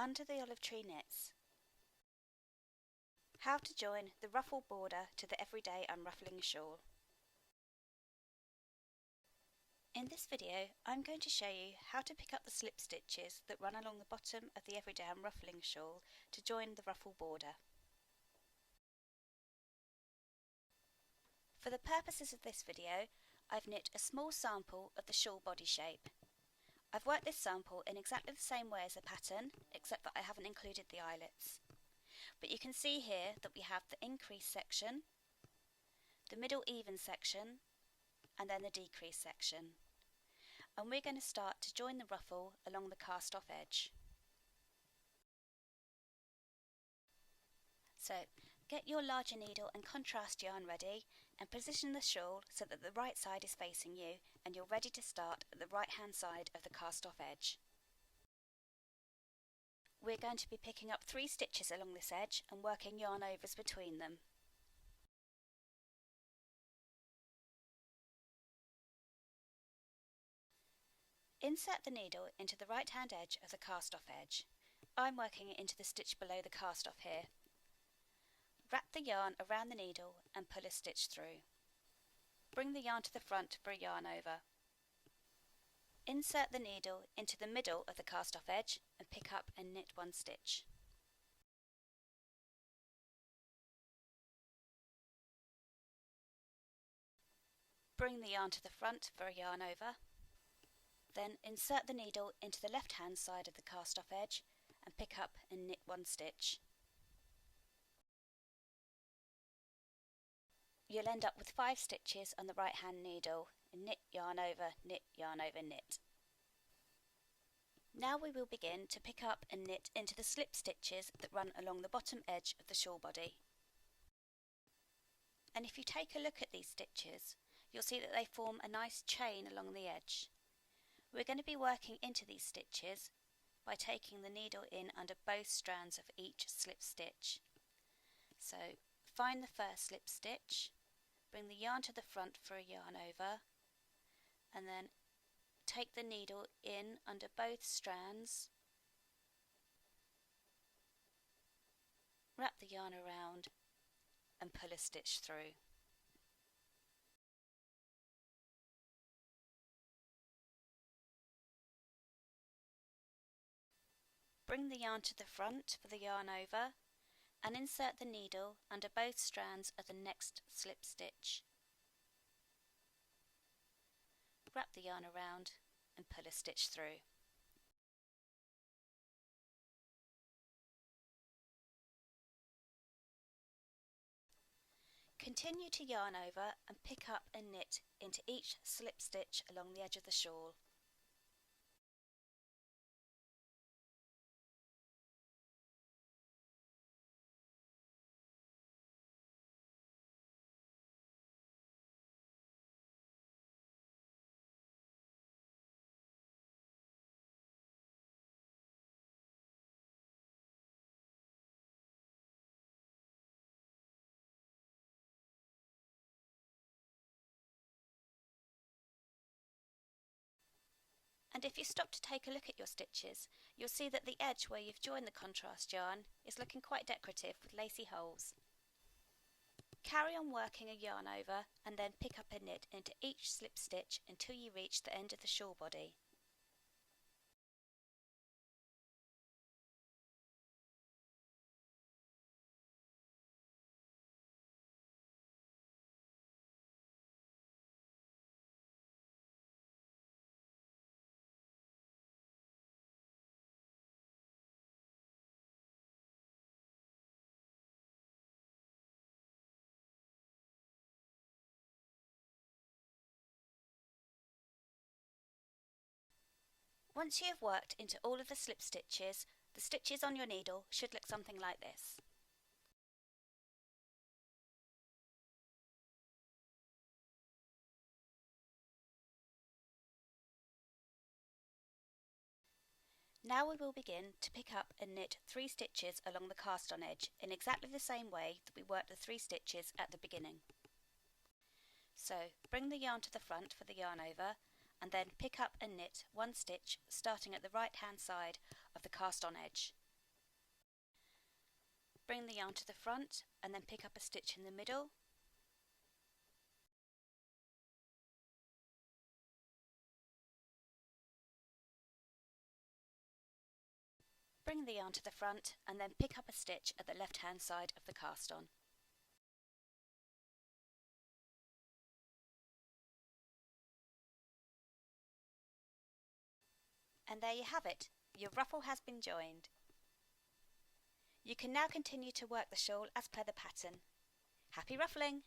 Under the Olive Tree Knits. How to join the ruffle border to the Every Day I'm Ruffling shawl. In this video I'm going to show you how to pick up the slip stitches that run along the bottom of the Every Day I'm Ruffling shawl to join the ruffle border. For the purposes of this video, I've knit a small sample of the shawl body shape. I've worked this sample in exactly the same way as the pattern, except that I haven't included the eyelets. But you can see here that we have the increase section, the middle even section, and then the decrease section. And we're going to start to join the ruffle along the cast off edge. So get your larger needle and contrast yarn ready and position the shawl so that the right side is facing you and you're ready to start at the right hand side of the cast off edge. We're going to be picking up 3 stitches along this edge and working yarn overs between them. Insert the needle into the right hand edge of the cast off edge. I'm working it into the stitch below the cast off here. Wrap the yarn around the needle and pull a stitch through. Bring the yarn to the front for a yarn over. Insert the needle into the middle of the cast off edge and pick up and knit 1 stitch. Bring the yarn to the front for a yarn over. Then insert the needle into the left hand side of the cast off edge and pick up and knit 1 stitch. You'll end up with 5 stitches on the right hand needle and knit, yarn over, knit, yarn over, knit. Now we will begin to pick up and knit into the slip stitches that run along the bottom edge of the shawl body. And if you take a look at these stitches, you'll see that they form a nice chain along the edge. We're going to be working into these stitches by taking the needle in under both strands of each slip stitch. So find the first slip stitch, bring the yarn to the front for a yarn over, and then take the needle in under both strands, wrap the yarn around and pull a stitch through. Bring the yarn to the front for the yarn over and insert the needle under both strands of the next slip stitch. Wrap the yarn around and pull a stitch through. Continue to yarn over and pick up and knit into each slip stitch along the edge of the shawl. And if you stop to take a look at your stitches, you'll see that the edge where you've joined the contrast yarn is looking quite decorative with lacy holes. Carry on working a yarn over and then pick up a knit into each slip stitch until you reach the end of the shawl body. Once you have worked into all of the slip stitches, the stitches on your needle should look something like this. Now we will begin to pick up and knit 3 stitches along the cast on edge in exactly the same way that we worked the 3 stitches at the beginning. So bring the yarn to the front for the yarn over and then pick up and knit 1 stitch starting at the right hand side of the cast on edge. Bring the yarn to the front and then pick up a stitch in the middle. Bring the yarn to the front and then pick up a stitch at the left hand side of the cast on. And there you have it, your ruffle has been joined. You can now continue to work the shawl as per the pattern. Happy ruffling!